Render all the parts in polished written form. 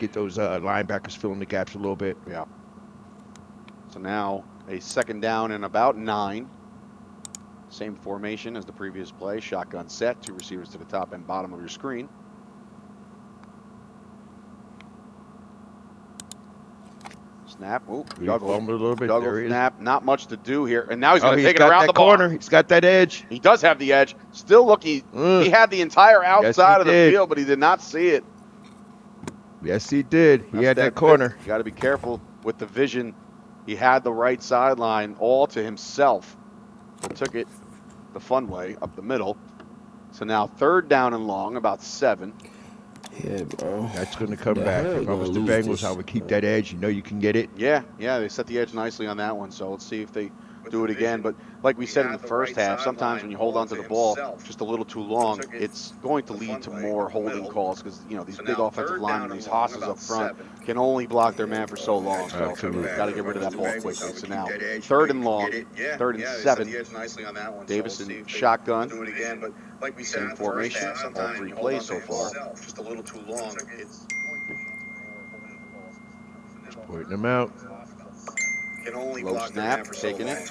get those linebackers filling the gaps a little bit. Yeah. So now a second down and about 9. Same formation as the previous play. Shotgun set. 2 receivers to the top and bottom of your screen. Snap. Ooh, Juggled a little bit. Juggle, There he is. snap. Not much to do here. And now he's going to he's take it got around that the corner. corner. He's got that edge. He does have the edge. Still looking. He had the entire outside of the did. field, but he did not see it. Yes, he did. He had that corner. You got to be careful with the vision. He had the right sideline all to himself. But took it the fun way up the middle. So now 3rd down and long, about 7. Yeah, bro. That's going to come back. If I was the Bengals, I would keep that edge. You know you can get it. Yeah, they set the edge nicely on that one. So let's see if they do it again. But like we said in the first half, sometimes when you hold on to the ball just a little too long, it's going to lead to more holding calls because, you know, these big offensive linemen, these hosses up front, can only block their man for so long. So got to get rid of that ball quickly. So now 3rd and long, 3rd and 7. Davison shotgun. Same formation, all 3 plays so far. Just a little too long. Pointing them out. Low snap, taking it.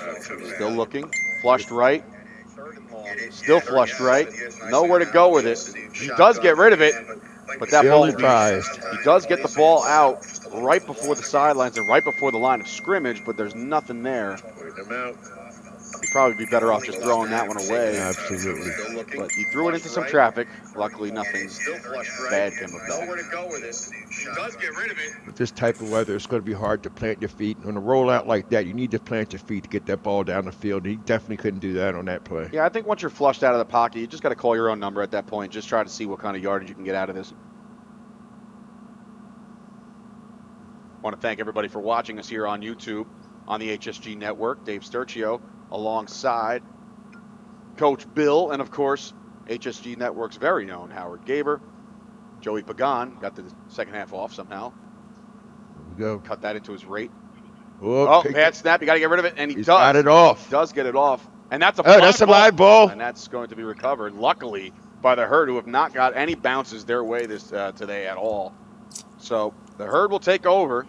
Still looking. Flushed right. Still flushed right. Nowhere to go with it. He does get rid of it, but that ball He does get the ball out right before the sidelines and right before the line of scrimmage, but there's nothing there. He'd probably be better off just throwing that one away. Absolutely. But he threw it into some traffic. Luckily, nothing bad came of that. With this type of weather, it's going to be hard to plant your feet. On a rollout like that, you need to plant your feet to get that ball down the field. He definitely couldn't do that on that play. Yeah, I think once you're flushed out of the pocket, you just got to call your own number at that point. Just try to see what kind of yardage you can get out of this. I want to thank everybody for watching us here on YouTube, on the HSG Network. Dave Sturcio alongside Coach Bill, and of course, HSG Network's very known Howard Gaber. Joey Pagan got the second half off somehow. There we go. Cut that into his rate. Oh, bad snap. You got to get rid of it, and he's got it off. Does get it off. And that's a live ball. And that's going to be recovered, luckily, by the Herd, who have not got any bounces their way this today at all. So the Herd will take over.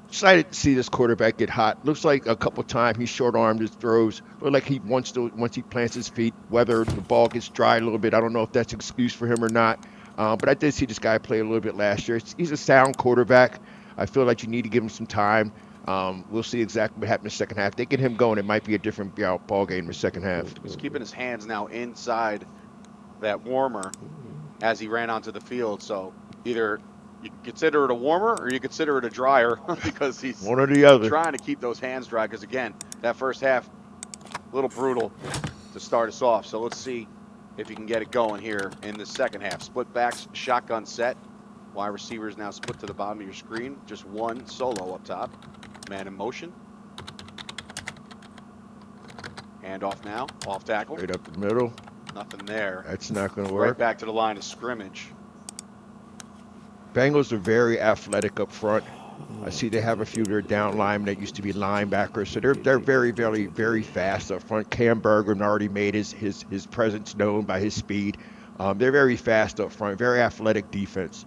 Excited to see this quarterback get hot. Looks like a couple times he short-armed his throws. Look like he wants to, once he plants his feet, whether the ball gets dry a little bit. I don't know if that's an excuse for him or not. But I did see this guy play a little bit last year. He's a sound quarterback. I feel like you need to give him some time. We'll see exactly what happens in the second half. They get him going, it might be a different ball game in the second half. He's keeping his hands now inside that warmer as he ran onto the field. So either you can consider it a warmer or you consider it a dryer because he's one or the other trying to keep those hands dry. Because again, that first half, a little brutal to start us off. So let's see if he can get it going here in the second half. Split backs, shotgun set. Wide receivers now split to the bottom of your screen. Just one solo up top. Man in motion. Hand off now. Off tackle. Right up the middle. Nothing there. That's not going to work. Right back to the line of scrimmage. Bengals are very athletic up front. I see they have a few of their down linemen that used to be linebackers, so they're very, very, very fast up front. Cam Bergman already made his presence known by his speed. They're very fast up front, very athletic defense.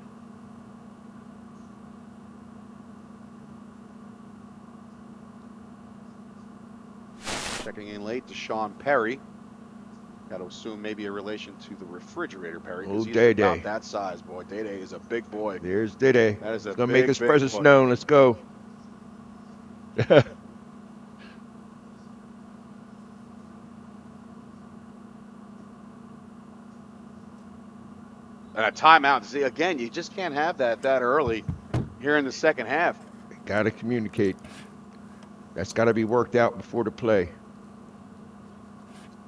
Checking in late to Sean Perry. Got to assume maybe a relation to the refrigerator Perry. Oh, He's Day-Day. about that size, boy. Day-Day is a big boy. There's Day-Day. That is a He's going to big, make his big presence boy. known. Let's go. And a timeout. See, again, you just can't have that early here in the second half. Got to communicate. That's got to be worked out before the play.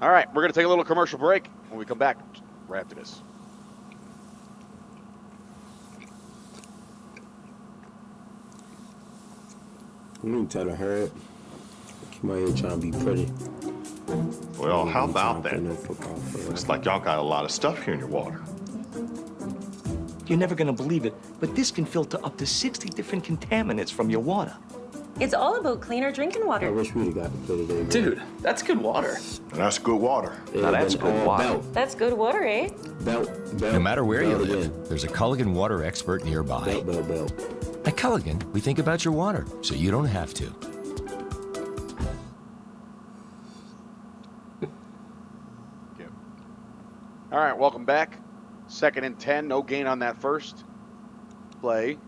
All right, we're going to take a little commercial break. When we come back, right after this. You need to tell the Herd. Come out here trying to be pretty. Well, how about that? No football for Looks like y'all got a lot of stuff here in your water. You're never gonna believe it, but this can filter up to 60 different contaminants from your water. It's all about cleaner drinking I water. wish we'd have got to play today, bro. Dude, that's good water. And that's good water. It Now would've that's been good all water. Belt, That's good water, eh? belt. No matter where you belt live, again. there's a Culligan water expert nearby. Belt. At Culligan, we think about your water so you don't have to. All right, welcome back. 2nd and 10, no gain on that first play.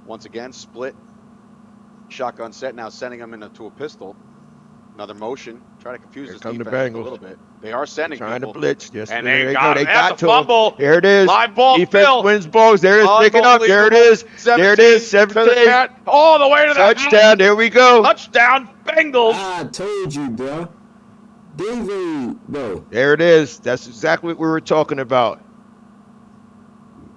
Once again, split. Shotgun set, now sending them into a pistol. Another motion. Try to confuse Here this come the defense a Bengals. little bit. They are sending Trying people. to blitz. Yes, And there they you got go. him. They That's got a to him. fumble. There it is. Live ball, Defense Phil. wins balls. There it is. Picking up. There it is. There it is. 17. All the way to the Touchdown. There we go. Touchdown, Bengals. I told you, bro. David, bro. There it is. That's exactly what we were talking about.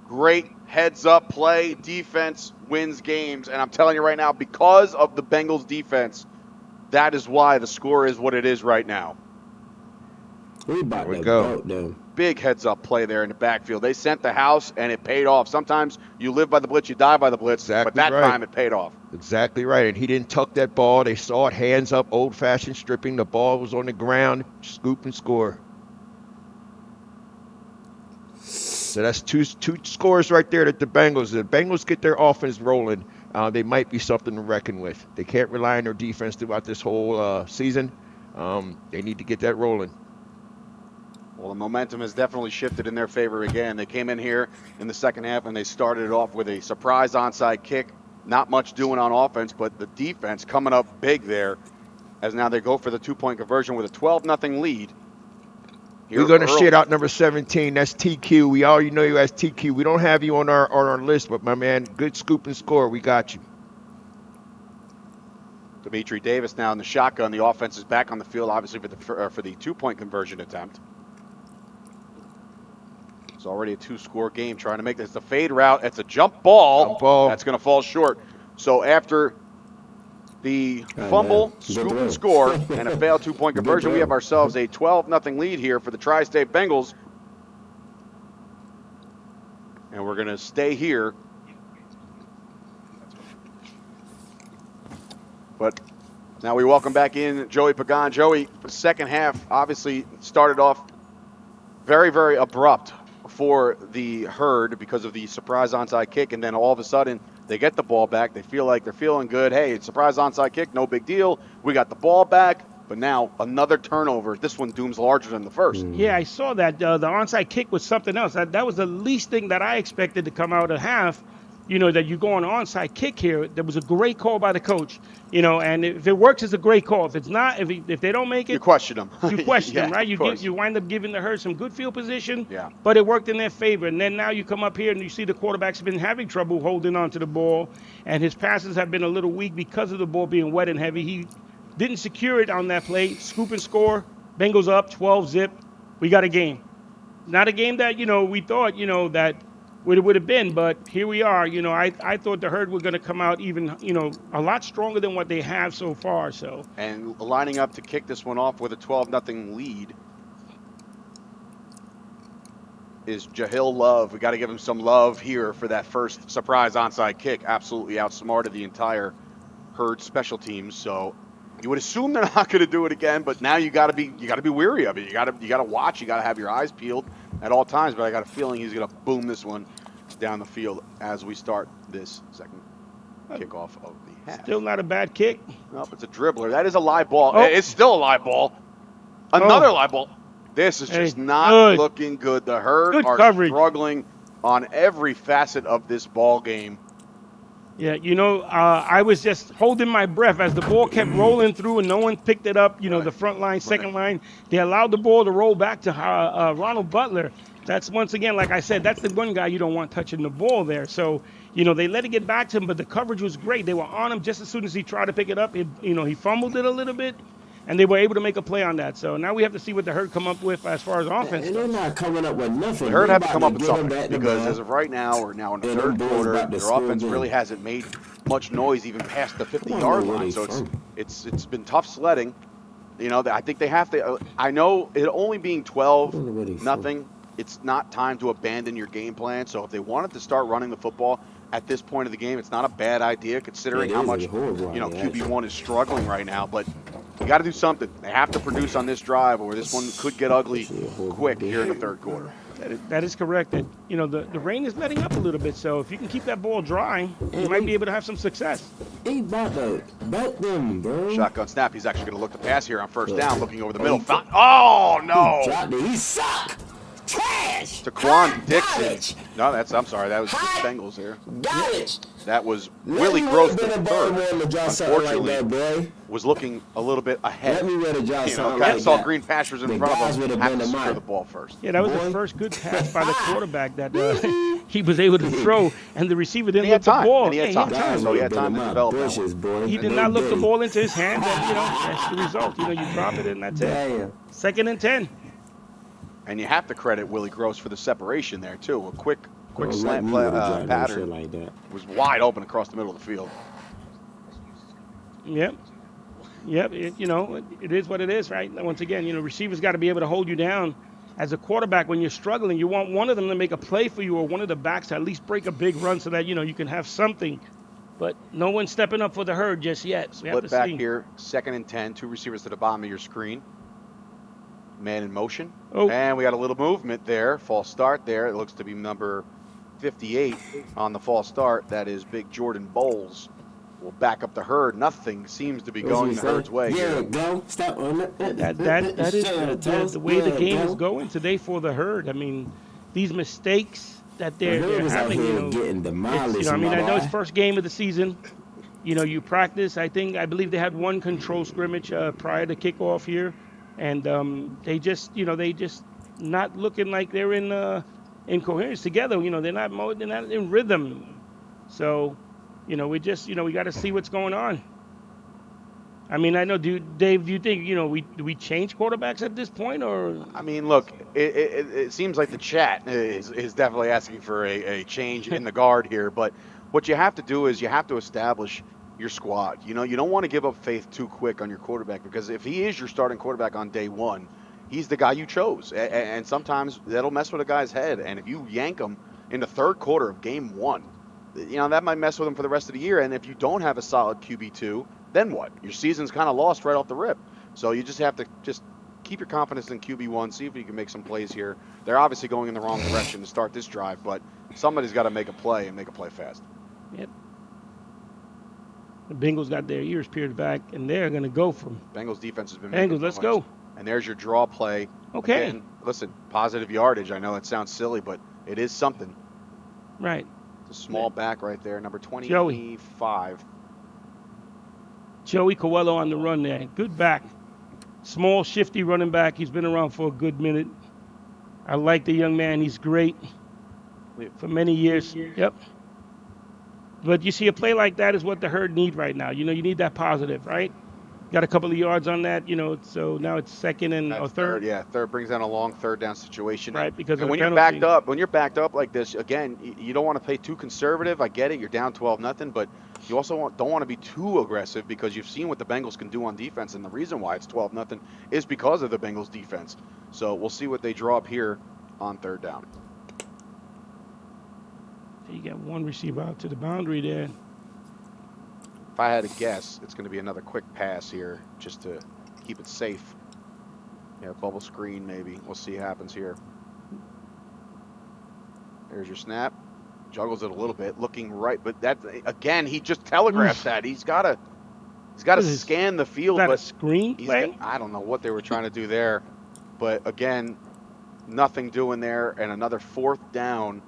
Great heads-up play. Defense wins games. And I'm telling you right now, because of the Bengals defense, that is why the score is what it is right now. We about There we to go. belt them. Big heads-up play there in the backfield. They sent the house, and it paid off. Sometimes you live by the blitz, you die by the blitz. Exactly but that right. time it paid off. Exactly right. And he didn't tuck that ball. They saw it hands up, old-fashioned stripping. The ball was on the ground. Scoop and score. So that's two scores right there that the Bengals get their offense rolling. They might be something to reckon with. They can't rely on their defense throughout this whole season. They need to get that rolling. Well, the momentum has definitely shifted in their favor again. They came in here in the second half, and they started it off with a surprise onside kick. Not much doing on offense, but the defense coming up big there as now they go for the two-point conversion with a 12-0 lead. Here We're going to early. shit out number 17. That's TQ. We already know you as TQ. We don't have you on our list, but my man, good scoop and score. We got you. Dimitri Davis now in the shotgun. The offense is back on the field, obviously, for the two-point conversion attempt. It's already a two-score game trying to make this. The fade route, it's a jump ball. Jump ball. That's going to fall short. So after the fumble, man. scoop Good and throw. score, and a failed two-point Good conversion, we throw. have ourselves a 12-0 lead here for the Tri-State Bengals. And we're going to stay here. But now we welcome back in Joey Pagan. Joey, the second half obviously started off very, very abrupt for the Herd because of the surprise onside kick, and then all of a sudden they get the ball back. They feel like they're feeling good. Hey, it's surprise onside kick, no big deal. We got the ball back, but now another turnover. This one dooms larger than the first. Yeah, I saw that. The onside kick was something else. That was the least thing that I expected to come out of half. You know, that you go on an onside kick here. That was a great call by the coach. You know, and if it works, it's a great call. If it's not, if they don't make it, You question them. you question them, right? of course. You wind up giving the Herd some good field position, Yeah. but it worked in their favor. And then now you come up here and you see the quarterback's been having trouble holding on to the ball, and his passes have been a little weak because of the ball being wet and heavy. He didn't secure it on that play. Scoop and score. Bengals up 12-zip. We got a game. Not a game that, you know, we thought, you know, that would have been, but here we are. You know, I thought the Herd were going to come out even, you know, a lot stronger than what they have so far. So And lining up to kick this one off with a 12-0 lead is Jahil Love. We got to give him some love here for that first surprise onside kick. Absolutely outsmarted the entire Herd special teams. So you would assume they're not going to do it again, but now you got to be weary of it. You got to watch. You got to have your eyes peeled at all times. But I got a feeling he's going to boom this one down the field as we start this second kickoff of the half. still not a bad kick. Nope, it's a dribbler. That is a live ball. Oh. It's still a live ball. Another live ball. This is just Hey, not good. looking good. The Herd Good are coverage. struggling on every facet of this ball game. Yeah, you know, I was just holding my breath as the ball kept rolling through and no one picked it up. You know, the front line, second line, they allowed the ball to roll back to Ronald Butler. That's, once again, like I said, that's the one guy you don't want touching the ball there. So, you know, they let it get back to him, but the coverage was great. They were on him just as soon as he tried to pick it up. He fumbled it a little bit, and they were able to make a play on that. So now we have to see what the Herd come up with as far as offense. And they're not coming up with nothing. The Herd They have to about come up with get 'em something back the because ball. as of right now, we're now in the And third them boys quarter. about to Their score offense again. really hasn't made much noise even past the Come on, 50-yard where line. they So from? it's been tough sledding. You know, I think they have to. I know it only being Where they from? 12-0 it's not time to abandon your game plan. So if they wanted to start running the football at this point of the game, it's not a bad idea considering It how is a much horrible idea, QB1 is struggling right now. But you got to do something. They have to produce on this drive, or this one could get ugly quick here in the third quarter. That is correct. And, the rain is letting up a little bit, so if you can keep that ball dry, you might be able to have some success. He about to bet them, bro. Shotgun snap. He's actually going to look to pass here on first down, looking over the middle. Oh, no. He dropped it. He suck. Trash. To Quan Dixon. Garbage. No, I'm sorry. That was the Bengals there. Garbage. That was Willie Gross, the Let me third. wear the drop something like Unfortunately, that, boy. was looking a little bit ahead. Let me wear the drop something Guys like saw that. green pastures in The front guys of would him. have Have been to the secure mine. the ball first. Yeah, that was Boy. the first good pass by the quarterback that he was able to throw, and the receiver didn't He had look the time, ball. and he had Yeah, time. Guys So he would had have time been to in my develop that bushes, boy. He did And not they look the did. ball into his hand, and that's the result. You drop it, and that's it. Damn. 2nd and 10. And you have to credit Willie Gross for the separation there, too. A quick Bro, let slant me play, wear the drop, no shit pattern like that. was wide open across the middle of the field. Yep. It is what it is, right? Once again, receivers got to be able to hold you down. As a quarterback, when you're struggling, you want one of them to make a play for you, or one of the backs to at least break a big run so that, you can have something. But no one's stepping up for the herd just yet. So we have Split to back see. here, 2nd and 10, 2 receivers to the bottom of your screen. Man in motion. Oh. And we got a little movement there. False start there. It looks to be number 58 on the false start. That is Big Jordan Bowles. Will back up the herd. Nothing seems to be going the herd's way. Yeah, here. go. Stop on that. That is the way the game is going today for the herd. I mean, these mistakes that The they're herd was out having, here it's, getting demolished. I know it's boy. first game of the season. You practice. I believe they had one control scrimmage prior to kickoff here, and they just not looking like they're in coherence together. They're not in rhythm. So, we got to see what's going on. I mean, I know, Dave, do you think, do we change quarterbacks at this point, or? I mean, look, it seems like the chat is definitely asking for a change in the guard here. But what you have to do is you have to establish your squad. You don't want to give up faith too quick on your quarterback, because if he is your starting quarterback on day one, he's the guy you chose. And sometimes that'll mess with a guy's head. And if you yank him in the third quarter of game one, that might mess with him for the rest of the year. And if you don't have a solid QB2, then what? Your season's kind of lost right off the rip. So you just have to keep your confidence in QB1, see if you can make some plays here. They're obviously going in the wrong direction to start this drive, but somebody's got to make a play and make a play fast. Yep. The Bengals got their ears peeled back, and they're going to go from Bengals defense has been Bengals. making Let's noise. go. And there's your draw play. Okay. Again, listen, positive yardage. I know that sounds silly, but it is something. Right. It's a small back right there, number 25. Joey Coelho on the run there. Good back. Small, shifty running back. He's been around for a good minute. I like the young man. He's great for many years. Yep. But you see, a play like that is what the herd need right now. You need that positive, right? Got a couple of yards on that, so now it's second or third. Yeah, third brings down a long third down situation. Right, because and of when the you're penalty. backed up like this, again, you don't want to play too conservative. I get it, you're down 12-0, but you also don't want to be too aggressive, because you've seen what the Bengals can do on defense, and the reason why it's 12-0 is because of the Bengals defense. So we'll see what they draw up here on third down. You got one receiver out to the boundary there. If I had to guess, it's going to be another quick pass here just to keep it safe. Yeah, bubble screen maybe. We'll see what happens here. There's your snap. Juggles it a little bit, looking right, but that again, he just telegraphs that. He's got to scan the field. Is that But a screen play? I don't know what they were trying to do there, but again, nothing doing there, and another fourth down.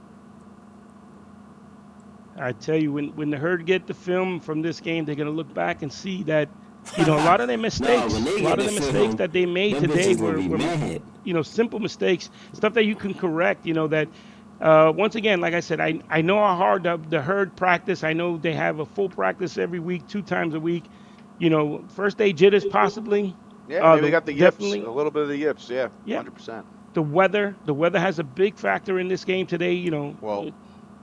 I tell you, when the herd get the film from this game, they're going to look back and see that, a lot of their mistakes, that they made today were simple mistakes, stuff that you can correct, that once again, like I said, I know how hard the herd practice. I know they have a full practice every week, 2 times a week. First day jitters possibly. Yeah, maybe they got the yips, definitely. a little bit of the yips, yeah. 100%. The weather has a big factor in this game today, Well,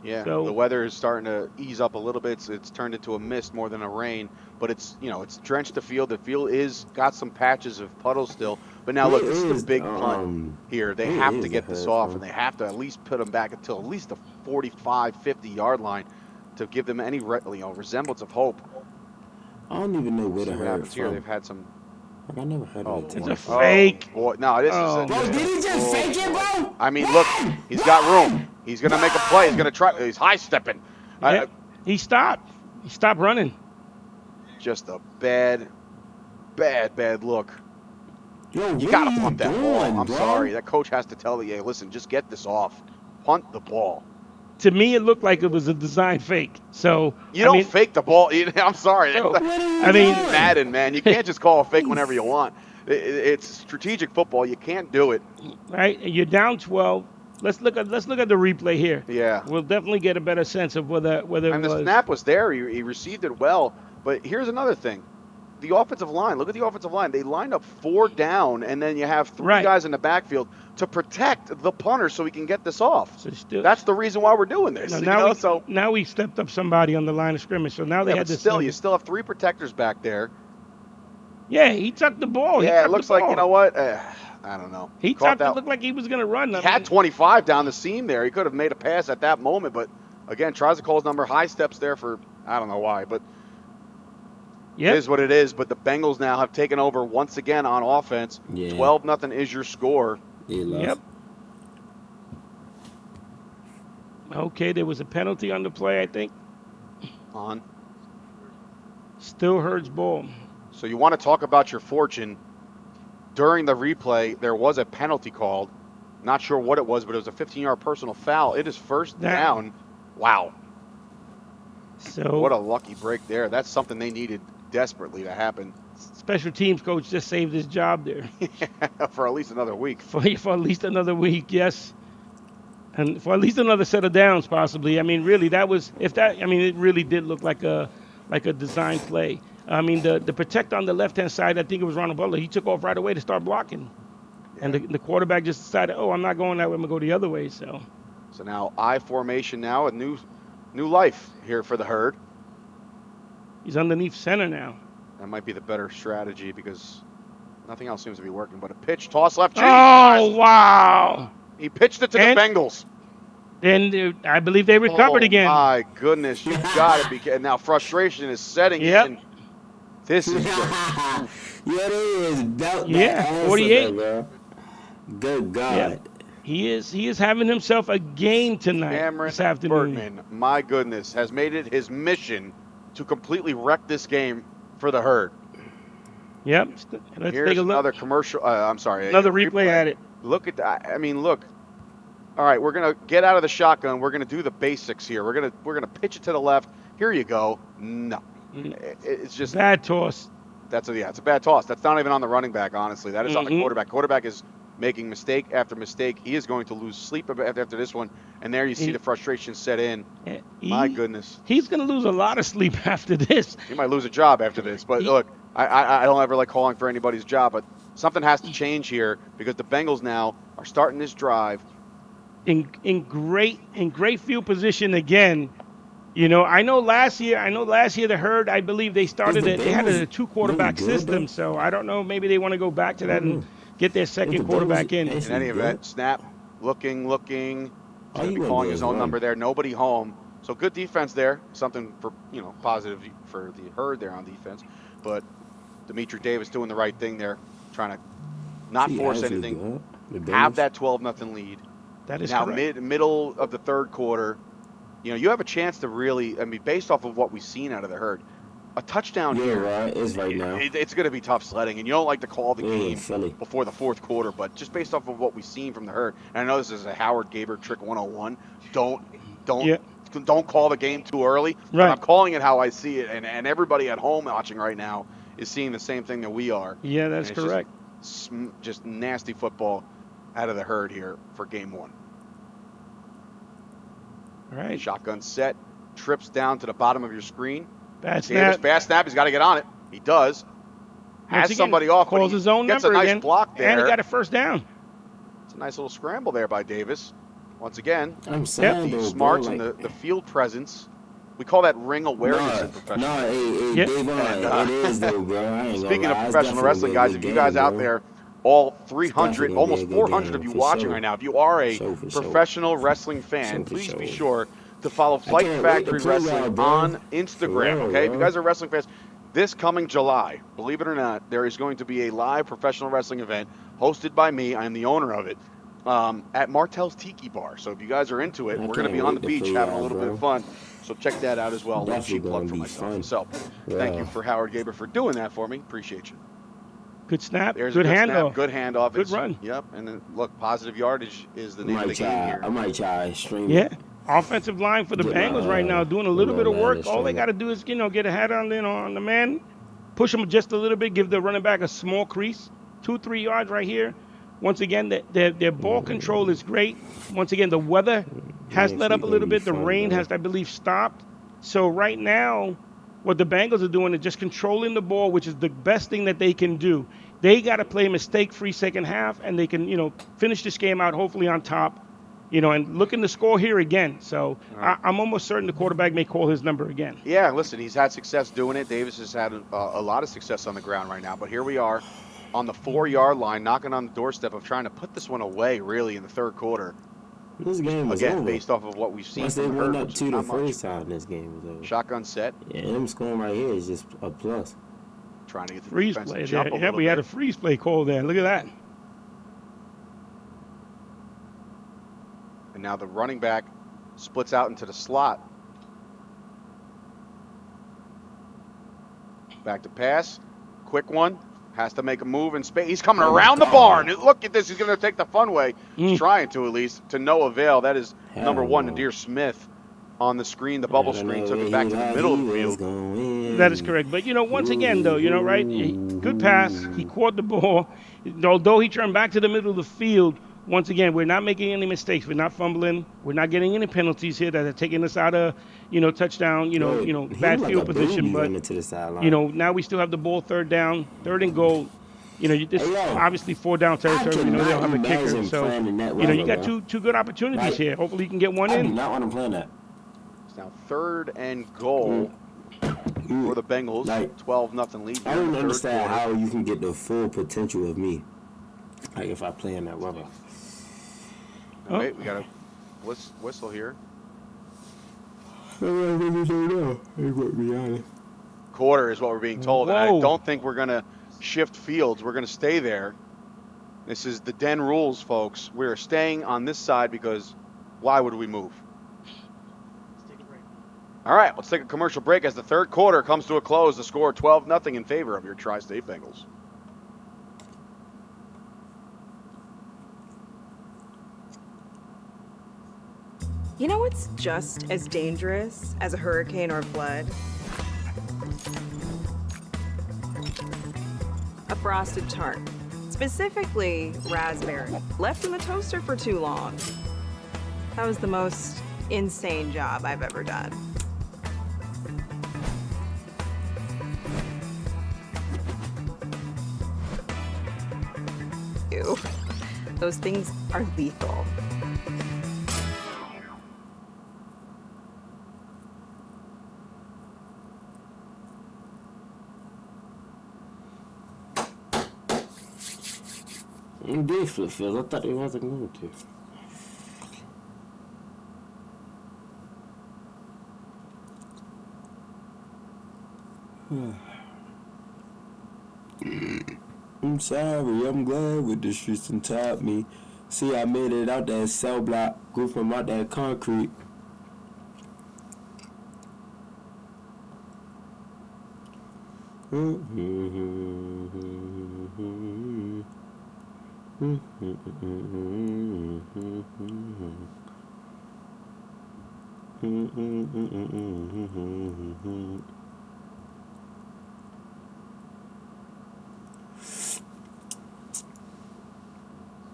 yeah, So- the weather is starting to ease up a little bit. It's turned into a mist more than a rain, but it's drenched the field. The field is got some patches of puddles still, But now, look, Where this is is, the big punt here. They where have is to get the this herd, off, bro? and they have to at least put them back until at least the 45, 50-yard line to give them any resemblance of hope. I don't even know where See the what herd happens here. from. They've had some. Like, I never heard of it. It's a Oh, fake. boy. No, this Oh, is. Bro, did he just fake it, bro? I mean, look, he's got room. He's gonna make a play. He's gonna try. He's high stepping. Yeah, he stopped. He stopped running. Just a bad look. Yo, You what gotta are punt that doing, ball. I'm bro? sorry. That coach has to tell you, hey, listen, just get this off. Punt the ball. To me, it looked like it was a design fake. So You don't fake the ball. I'm sorry. No. What are you I mean, doing? Madden, man. You can't just call a fake whenever you want. It's strategic football. You can't do it. right? And you're down 12. Let's look at the replay here. Yeah. We'll definitely get a better sense of whether it And was. the snap was there. He received it well. But here's another thing. The offensive line. Look at the offensive line. They lined up 4 down, and then you have 3 Right. guys in the backfield to protect the punter so he can get this off. So still, That's the reason why we're doing this. now we stepped up somebody on the line of scrimmage. So now they Yeah, had but to still, you still have 3 protectors back there. Yeah, he tucked the ball. He Yeah, tucked it looks the like, ball. you know what? I don't know. He Caught tucked it. that. Looked like he was gonna run. He I had mean, 25 down the seam there. He could have made a pass at that moment, but again, tries to call his number. High steps there for I don't know why, but Yep. it is what it is. But the Bengals now have taken over once again on offense. Yeah. 12-0 is your score. Yeah, love. Yep. Okay, there was a penalty on the play, I think. On. Still Hurts ball. So you want to talk about your fortune. During the replay, there was a penalty called. Not sure what it was, but it was a 15-yard personal foul. It is first down. Wow. So What a lucky break there. That's something they needed desperately to happen special teams coach just saved his job there for at least another week. for at least another week. Yes. And for at least another set of downs, possibly. I mean, really, it really did look like a design play. I mean, the protect on the left-hand side, I think it was Ronald Butler. He took off right away to start blocking. And the quarterback just decided, I'm not going that way. I'm going to go the other way. So now I formation now, a new life here for the Herd. he's underneath center now. That might be the better strategy because nothing else seems to be working. But a pitch, toss left. Oh, wow. He pitched it to the Bengals. Then I believe they recovered again. My goodness, you got to be kidding. Now frustration is setting Yep. in. This is good. Yeah, they is belt Yeah, that 48. answer, bro. Good God. Yeah. He is having himself a game tonight, Cameron this afternoon. Bergman, my goodness, has made it his mission to completely wreck this game for the Herd. Yep. Let's Here's take a look. another commercial. I'm sorry. Another replay at it. Look at that. I mean, look. All right, we're gonna get out of the shotgun. We're gonna do the basics here. We're gonna pitch it to the left. Here you go. No, it's just Bad toss. it's a bad toss. That's not even on the running back. Honestly, that is on the Mhm. quarterback. Quarterback is making mistake after mistake. He is going to lose sleep after this one. And there you see the frustration set in. My goodness, He's going to lose a lot of sleep after this. he might lose a job after this. But look, I don't ever like calling for anybody's job, but something has to change here because the Bengals now are starting this drive. In great field position again. You know, I know last year the Herd, I believe they started it. They had a 2-quarterback system, so I don't know. Maybe they want to go back to that and get their second quarterback in. In any event, snap, looking. He's going to be went calling good his as own well. number there. Nobody home. So good defense there. Something for, positive for the Herd there on defense. But Dimitri Davis doing the right thing there, trying to not See, force actually anything. good. The Have Bengals. that 12-0 lead. That is Now, correct. middle of the third quarter, you have a chance to really, based off of what we've seen out of the Herd, a touchdown Yeah, here. right. It's right now. It's going to be tough sledding, and you don't like to call the Yeah, game Philly. before the fourth quarter, but just based off of what we've seen from the Herd, and I know this is a Howard Gaber trick 101. Don't call the game too early. But Right. I'm calling it how I see it, and everybody at home watching right now is seeing the same thing that we are. Yeah, that's And it's correct. Just nasty football out of the Herd here for game one. All right. Shotgun set, trips down to the bottom of your screen. Bad Davis, snap. fast snap. He's got to get on it. He does. Once Has again, somebody off. but calls he his own gets number a nice again, block there. and he got a first down. It's a nice little scramble there by Davis. Once again, I'm saying, the though, smarts bro, and the field presence. We call that ring awareness in professional. Hey, Yeah. Davon, it is though, bro. I ain't Speaking gonna of lie. It's professional definitely wrestling, a guys, good if you guys game, out bro. there all definitely 300, gonna almost be a good 400 of game, you for watching sure. right now. If you are a For sure. professional wrestling fan, For please be sure. sure to follow Fight can't wait to Factory play Wrestling y'all, bro. on For Instagram, real, okay? If you bro. guys are wrestling fans, this coming July, believe it or not, there is going to be a live professional wrestling event hosted by me. I am the owner of it. At Martel's Tiki Bar. So if you guys are into it, I we're going to can't be on the wait to beach play having a y'all, little bit bro. of fun. So check that out as well. A little Definitely cheap plug gonna for be myself. fun. So thank you Yeah. for Howard Gaber for doing that for me. Appreciate you. Good snap. There's Good a good handoff. snap, good handoff. Good run. Yep. And then look, positive yardage is the I name of the might game try. here. I might try streaming. Yeah. Offensive line for the Get my, Bengals right now doing a little bit of little work. All they stream got to do is, get a hat on the man, push him just a little bit, give the running back a small crease, 2-3 yards right here. Once again, their ball control is great. Once again, the weather has let up a little bit. The rain has, I believe, stopped. So right now, what the Bengals are doing is just controlling the ball, which is the best thing that they can do. They got to play a mistake-free second half, and they can, finish this game out hopefully on top. And looking to score here again. So I'm almost certain the quarterback may call his number again. Yeah, listen, he's had success doing it. Davis has had a lot of success on the ground right now. But here we are on the 4-yard line, knocking on the doorstep of trying to put this one away, really, in the third quarter. This game was Again, over. based off of what we've seen Once they from went Hurd, up which is 2 the not much. first time, this game was over. Shotgun set, Yeah, them scoring right here is just a plus. trying to get the Freeze defense play to jump there. a Yeah, little we bit. had a freeze play call there. Look at that. And now the running back splits out into the slot. Back to pass. Quick one. Has to make a move in space. He's coming around the barn. Look at this. He's going to take the fun way. He's trying to, at least, to no avail. That is number one, Nadir Smith, on the screen, the bubble screen. Took it back to the middle of the field. That is correct. But, once again, though, right? Good pass. He caught the ball. Although he turned back to the middle of the field, once again, we're not making any mistakes. We're not fumbling. We're not getting any penalties here that are taking us out of, touchdown, bad field position. But, now we still have the ball third down, third and goal. This obviously 4-down territory. We know they don't have a kicker. So, you got two good opportunities here. Hopefully you can get one I do in. not want to play that. It's now third and goal for the Bengals. 12-0 lead. I don't understand how you can get the full potential of me. Like if I play in that weather. Oh, wait, we got a whistle here. Quarter is what we're being told. And I Whoa. don't think we're going to shift fields. We're going to stay there. This is the Den rules, folks. We're staying on this side because why would we move? All right, let's take a commercial break as the third quarter comes to a close. The score 12-0 in favor of your Tri-State Bengals. You know what's just as dangerous as a hurricane or a flood? A frosted tart. Specifically, raspberry. Left in the toaster for too long. That was the most insane job I've ever done. Ew. Those things are lethal. They flip field. I thought they wasn't going to. I'm sorry, I'm glad what the streets done taught me. See, I made it out that cell block, grew from out that concrete.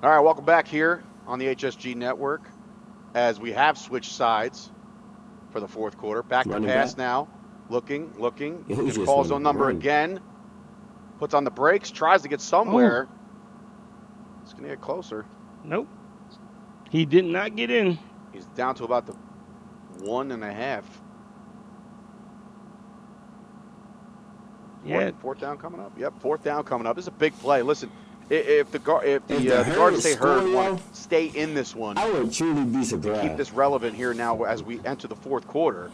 All right, welcome back here on the HSG Network as we have switched sides for the fourth quarter. Back to pass now. Looking. just Calls zone wanna number run. again. Puts on the brakes, tries to get somewhere. It's going to get closer. Nope. He did not get in. He's down to about the 1.5. Yeah. Fourth down coming up. Yep, fourth down coming up. This is a big play. Listen, If the Garden State Herd want to stay in this one, I would truly be surprised. keep this relevant here now as we enter the fourth quarter,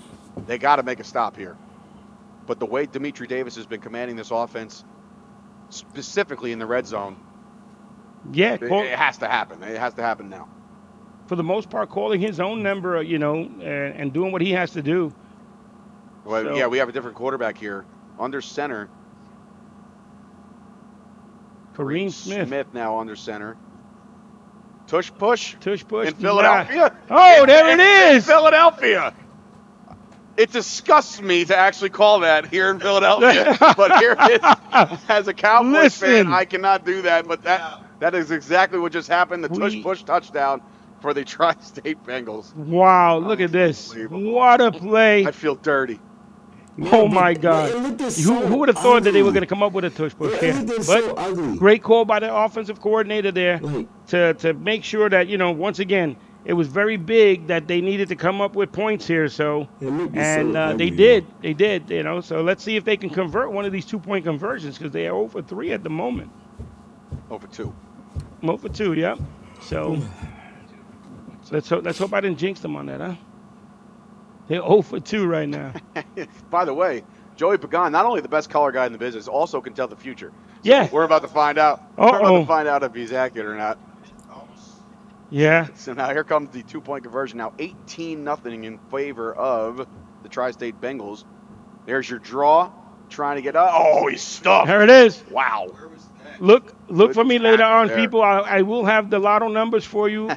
they got to make a stop here. But the way Dimitri Davis has been commanding this offense, specifically in the red zone, Yeah, it has to happen. It has to happen now. for the most part, calling his own number, and doing what he has to do. Well, So- yeah, we have a different quarterback here. Under center, Kareem Smith. now under center. Tush push Tush push. in Philadelphia. Oh, there it In is. Philadelphia. It disgusts me to actually call that here in Philadelphia, but here it is. As a Cowboys fan, Listen. I cannot do that, but that is exactly what just happened. The tush We- push touchdown for the Tri-State Bengals. Wow, look at this. Unbelievable. What a play. I feel dirty. Oh, my God. It looked Who so would have thought that they were ugly. going to come up with a tush push It here? looked But so ugly. great call by the offensive coordinator there Like, to make sure that, once again, it was very big that they needed to come up with points here. So, it looked and so ugly. they did, So let's see if they can convert one of these 2-point conversions because they are 0 for 3 at the moment. Over 2. 0 for 2, yeah. So let's hope I didn't jinx them on that, huh? They're 0 for 2 right now. By the way, Joey Pagan, not only the best color guy in the business, also can tell the future. Yeah. We're about to find out. We're about Uh-oh. to find out if he's accurate or not. Yeah. So now here comes the 2-point conversion. Now 18-0 in favor of the Tri-State Bengals. There's your draw. Trying to get up. Oh, he's stuffed. There it is. Wow. Look Good for me tackle later on, there. people. I will have the lotto numbers for you.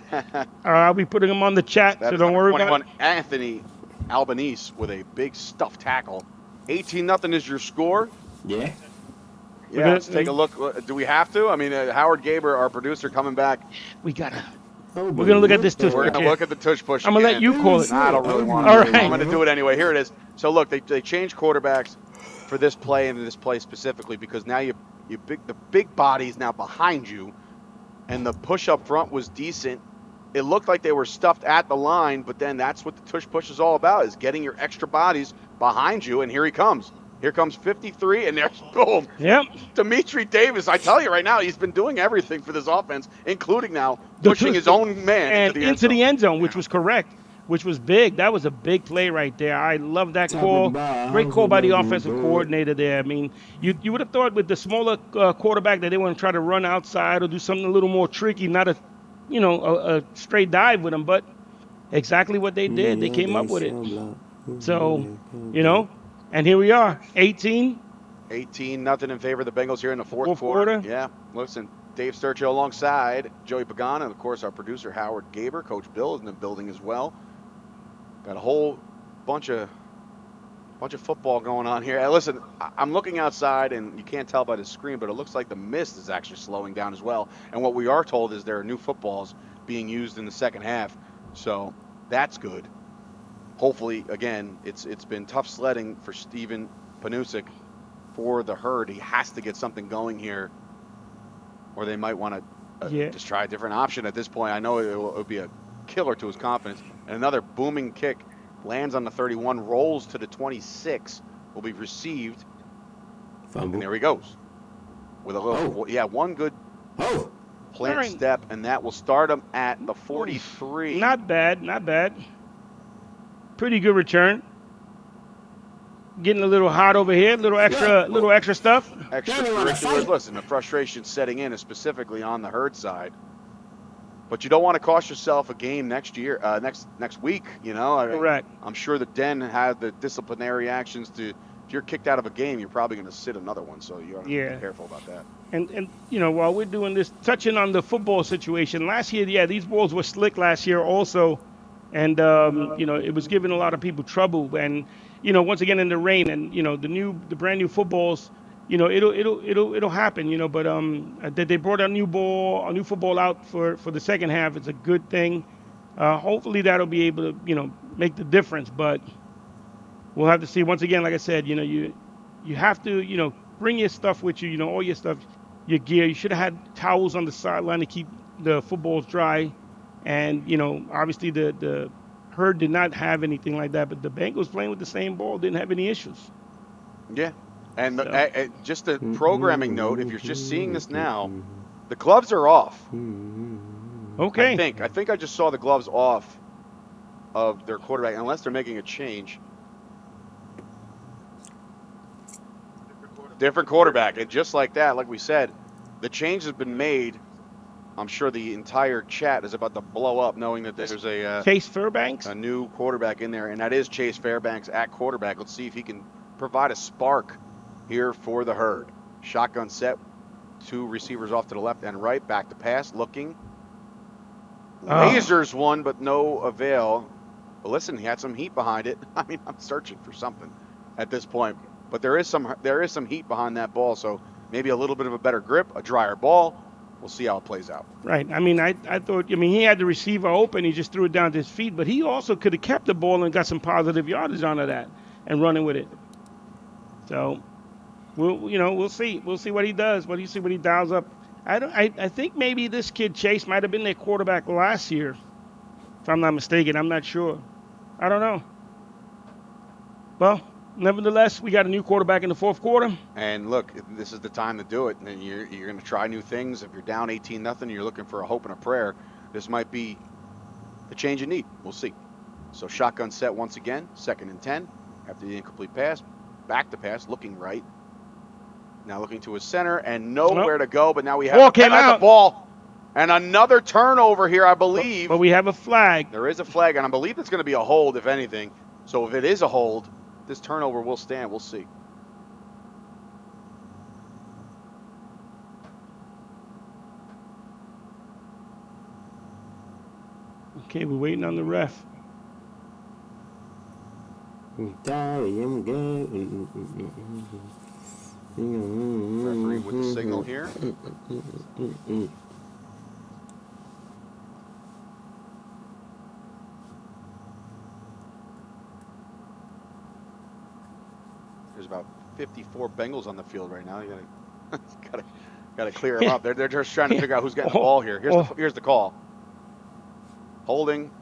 I'll be putting them on the chat, so That's don't worry about 21. it. Anthony Albanese with a big stuffed tackle. 18-0 is your score. Yeah. Yeah, let's take a look. Do we have to? I mean, Howard Gaber, our producer, coming back. We gotta. Oh, We're gonna look at this tush We're push. going to look at the tush push. I'm gonna let again. you call it. Nah, I don't really want All to. right. I'm going to do it anyway. Here it is. So look, they changed quarterbacks for this play and this play specifically because now the big body's now behind you, and the push up front was decent. It looked like they were stuffed at the line, but then that's what the tush push is all about: is getting your extra bodies behind you. And here he comes. Here comes 53, and there's boom. Yep. Dimitri Davis, I tell you right now, he's been doing everything for this offense, including now The pushing tush- his own man And into the end zone, which Yeah. was correct, which was big. That was a big play right there. I love that Top call. of the bar, Great call by the how's it offensive going? coordinator there. I mean, you would have thought with the smaller quarterback that they want to try to run outside or do something a little more tricky, not a straight dive with him, but exactly what they did. They came up with it. So, and here we are, 18. 18-0 in favor of the Bengals here in the fourth Fourth quarter. quarter. Yeah, listen, Dave Sturgill alongside Joey Pagan, and of course our producer Howard Gaber. Coach Bill is in the building as well. Got a whole bunch of football going on here. Hey, listen, I'm looking outside, and you can't tell by the screen, but it looks like the mist is actually slowing down as well. And what we are told is there are new footballs being used in the second half, so that's good. Hopefully, again, it's been tough sledding for Steven Panusik for the Herd. He has to get something going here, or they might want to just try a different option at this point. I know it would be a killer to his confidence. And another booming kick lands on the 31, rolls to the 26, will be received, Fumble. and there he goes. With a little, one good Oh, plant All right. step, and that will start him at the 43. Not bad. Pretty good return. Getting a little hot over here, little extra stuff. Extracurriculars. Listen, the frustration setting in is specifically on the Herd side. But you don't want to cost yourself a game next year, next week. Correct. I'm sure the Den had the disciplinary actions to. If you're kicked out of a game, you're probably going to sit another one. So you ought to be careful about that. And while we're doing this, touching on the football situation, last year, these balls were slick last year also, and it was giving a lot of people trouble. And once again in the rain, and the brand new footballs, it'll happen. But they brought a new football out for the second half. It's a good thing. Hopefully that'll be able to make the difference. But we'll have to see. Once again, like I said, you have to bring your stuff with you. All your stuff, your gear. You should have had towels on the sideline to keep the footballs dry. And obviously the Herd did not have anything like that, but the Bengals playing with the same ball didn't have any issues. Yeah. And So- just a programming note, if you're just seeing this now, The gloves are off. Okay. I think I just saw the gloves off of their quarterback, unless they're making a change. Different quarterback, and just like that, like we said, the change has been made. I'm sure the entire chat is about to blow up knowing that there's Chase Fairbanks. a new quarterback in there, and that is Chase Fairbanks at quarterback. Let's see if he can provide a spark here for the Herd. Shotgun set, 2 receivers off to the left and right, back to pass, looking. Lasers one, but no avail. But listen, he had some heat behind it. I mean, I'm searching for something at this point, but there is some heat behind that ball, so maybe a little bit of a better grip, a drier ball. We'll see how it plays out. Right. I mean, I thought, he had the receiver open. He just threw it down to his feet, but he also could have kept the ball and got some positive yardage onto that and running with it. So, we'll see. We'll see what he does. What he dials up. I think maybe this kid Chase might have been their quarterback last year, if I'm not mistaken. I'm not sure. I don't know. Well, nevertheless, we got a new quarterback in the fourth quarter. And look, this is the time to do it. And you're going to try new things. If you're down 18-0, you're looking for a hope and a prayer. This might be the change you need. We'll see. So shotgun set once again, 2nd and 10. After the incomplete pass, back to pass, looking right. Now looking to his center and nowhere to go. But now we have the ball. And another turnover here, I believe. But we have a flag. There is a flag, and I believe it's going to be a hold, if anything. So if it is a hold, this turnover will stand. We'll see. Okay, we're waiting on the ref. Referee with the signal here. There's about 54 Bengals on the field right now. You gotta clear them up. They're just trying to figure out who's getting the ball here. Here's the call. Holding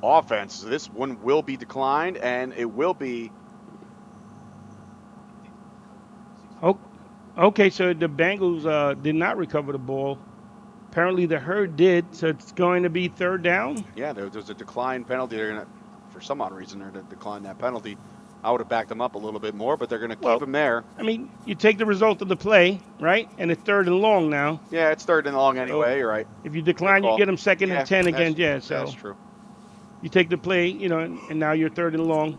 offense. This one will be declined, and it will be. Okay, so the Bengals did not recover the ball. Apparently the Herd did, so it's going to be 3rd down. Yeah, there's a decline penalty. They're gonna, for some odd reason, they're gonna decline that penalty. I would have backed them up a little bit more, but they're gonna keep them there. I mean, you take the result of the play, right? And it's 3rd and long now. Yeah, it's 3rd and long anyway. You're right. If you decline, you get them 2nd and 10 again. Yeah, so that's true. You take the play, and now you're 3rd and long.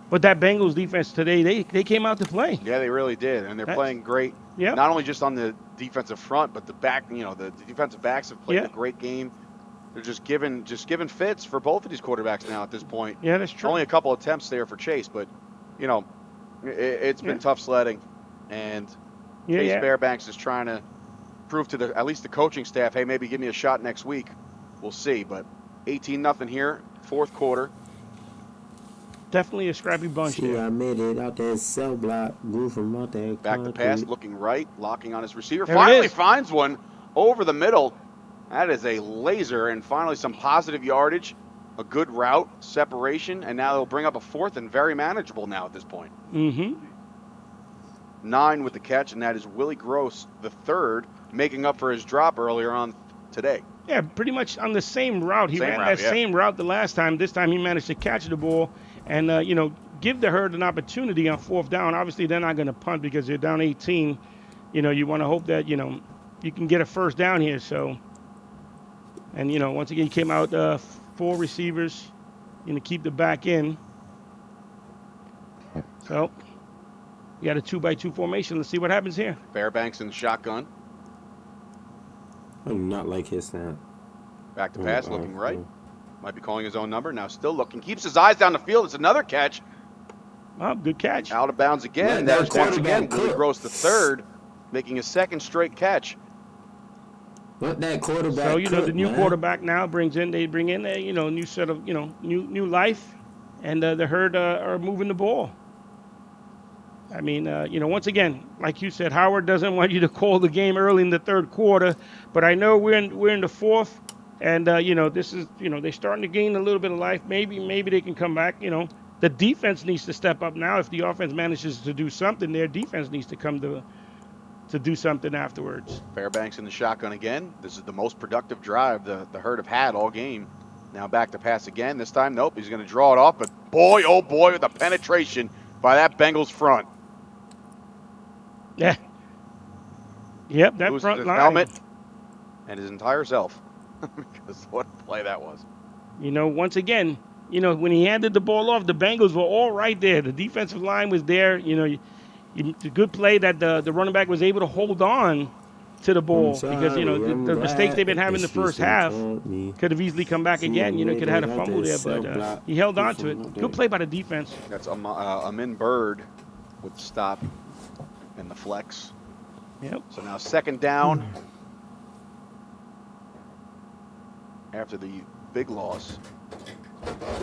But that Bengals defense today, they came out to play. Yeah, they really did, and they're playing great. Yeah. Not only just on the defensive front, but the back. The defensive backs have played a great game. They're just giving fits for both of these quarterbacks now at this point. Yeah, that's true. Only a couple attempts there for Chase, but it's been tough sledding, and Chase Fairbanks is trying to prove to at least the coaching staff, hey, maybe give me a shot next week. We'll see, but 18-0 here, 4th quarter. Definitely a scrappy bunch there. I made it out that cell block, grew from out there. Back to pass, looking right, locking on his receiver. There Finally finds one over the middle. That is a laser, and finally some positive yardage, a good route, separation, and now they'll bring up a 4th and very manageable now at this point. 9 with the catch, and that is Willie Gross, the 3rd, making up for his drop earlier on today. Yeah, pretty much on the same route. He ran that same route the last time. This time he managed to catch the ball and, give the Herd an opportunity on 4th down. Obviously, they're not going to punt because they're down 18. You want to hope that, you can get a 1st down here. So, and, once again, he came out 4 receivers, keep the back in. So, you got a 2-by-2 formation. Let's see what happens here. Fairbanks in the shotgun. I do not like his snap. Back to pass, looking right. Might be calling his own number. Now still looking. Keeps his eyes down the field. It's another catch. Oh, good catch. Out of bounds again. That's once again Willie Gross, the 3rd, making his 2nd straight catch. Let that quarterback. So the new quarterback now bring in a new set of new life, and the Herd are moving the ball. I mean, once again, like you said, Howard doesn't want you to call the game early in the 3rd quarter, but I know we're in the 4th, and this is they're starting to gain a little bit of life. Maybe they can come back. The defense needs to step up now. If the offense manages to do something, their defense needs to come to do something afterwards. Fairbanks in the shotgun again. This is the most productive drive the Herd have had all game. Now back to pass again. This time, nope, he's going to draw it off. But boy, oh boy, with the penetration by that Bengals front. Yeah. Yep, that Loses front his line. helmet and his entire self. Because what a play that was. You know, once again, you know, when he handed the ball off, the Bengals were all right there. The defensive line was there. You know, it's a good play that the running back was able to hold on to the ball because, you know, the mistakes they've been having in the first half could have easily come back again. You know, could have had a fumble there, but he held on to it. Good play by the defense. That's Amin Bird with the stop and the flex. Yep. So now 2nd down after the big loss.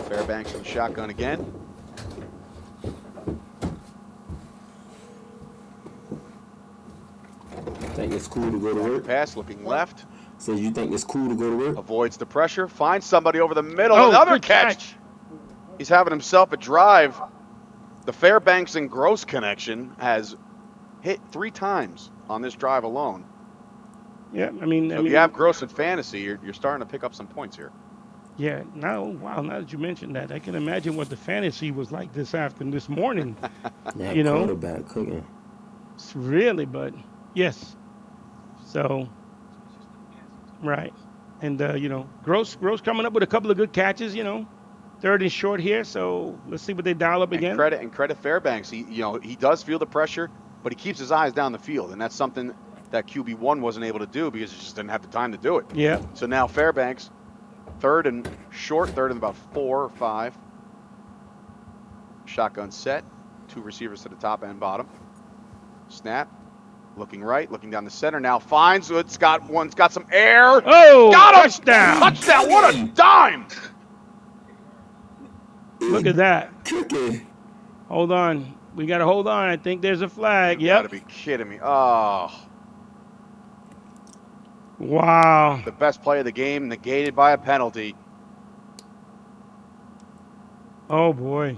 Fairbanks in the shotgun again. Think it's cool to go to work? Pass looking left. So you think it's cool to go to work? Avoids the pressure. Finds somebody over the middle. Oh, Another good catch. He's having himself a drive. The Fairbanks and Gross connection has hit 3 times on this drive alone. Yeah, I mean, So if you have Gross in fantasy, you're starting to pick up some points here. yeah. Now, wow. Now that you mentioned that, I can imagine what the fantasy was like this morning. That You know? quarterback cooking. Really, but yes. So, right, and you know, Gross coming up with a couple of good catches. You know, 3rd and short here. So let's see what they dial up again. And credit Fairbanks. He does feel the pressure, but he keeps his eyes down the field, and that's something that QB1 wasn't able to do because he just didn't have the time to do it. Yeah. So now Fairbanks, 3rd and short, 3rd and about 4 or 5. Shotgun set, 2 receivers to the top and bottom. Snap, looking right, looking down the center. Now finds one's got some air. Oh, Got him! touchdown! Touchdown! What a dime! Look at that. Cooking. Hold on. We got to hold on. I think there's a flag. You Yep. gotta be kidding me. Oh, Wow. the best play of the game negated by a penalty. Oh, boy.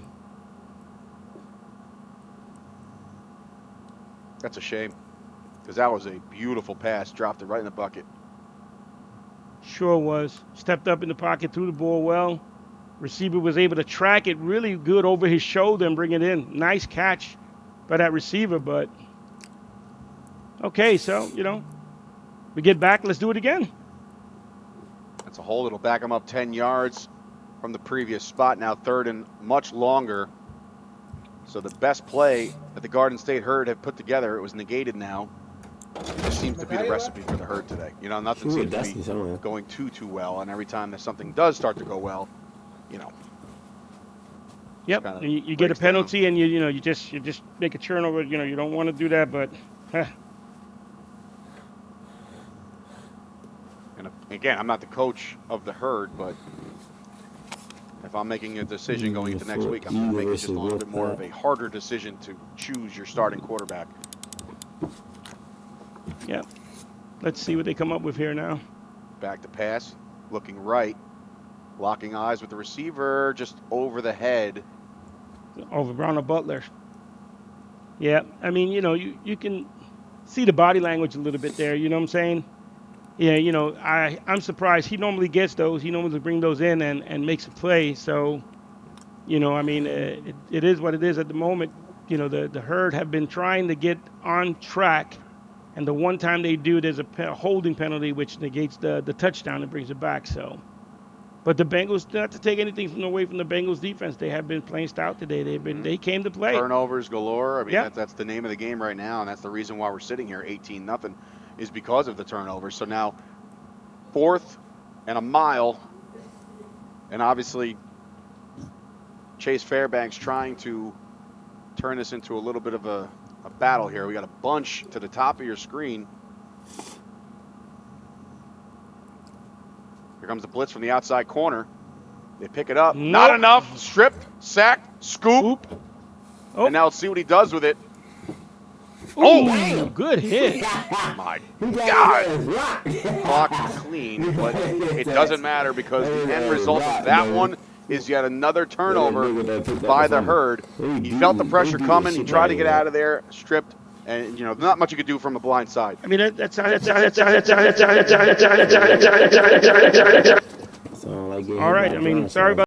That's a shame because that was a beautiful pass. Dropped it right in the bucket. Sure was. Stepped up in the pocket, threw the ball well. Receiver was able to track it really good over his shoulder and bring it in. Nice catch by that receiver, but okay, so, you know, we get back. Let's do it again. That's a hold. It'll back him up 10 yards from the previous spot. Now 3rd and much longer. So the best play that the Garden State Herd have put together, it was negated now. This seems to be the recipe for the Herd today. You know, nothing Sure, seems to that's be somewhere. going too well. And every time that something does start to go well, you know, Yep. kinda And you get a breaks down. penalty, and you just make a turnover. You know, you don't want to do that, but and again, I'm not the coach of the Herd, but if I'm making a decision going into next week, I'm going to make it just a little bit more of a harder decision to choose your starting quarterback. yeah. Let's see what they come up with here now. Back to pass, looking right, locking eyes with the receiver, just over the head. Over Ronald Butler. Yeah, I mean, you know, you can see the body language a little bit there. You know what I'm saying? Yeah, you know, I'm surprised. He normally gets those. He normally bring those in and makes a play. So, you know, I mean, it is what it is at the moment. You know, the Herd have been trying to get on track, and the one time they do, there's a holding penalty which negates the touchdown and brings it back. So, but the Bengals, not to take anything away from the Bengals defense, they have been playing stout today. They came to play. Turnovers galore. I mean, Yeah. that's the name of the game right now, and that's the reason why we're sitting here 18-0 is because of the turnovers. So now 4th and a mile, and obviously Chase Fairbanks trying to turn this into a little bit of a battle here. We got a bunch to the top of your screen. Here comes the blitz from the outside corner. They pick it up. Not Nope. enough. Stripped, sacked, scoop. Oh. And now let's see what he does with it. Oh, good hit. My He got God. his ass rocked. Clock clean, but it doesn't matter because the end result of that one is yet another turnover by the Herd. He felt the pressure coming. He tried to get out of there, stripped, and you know, not much you could do from a blind side. I mean, So, like, all right. I mean, sorry about.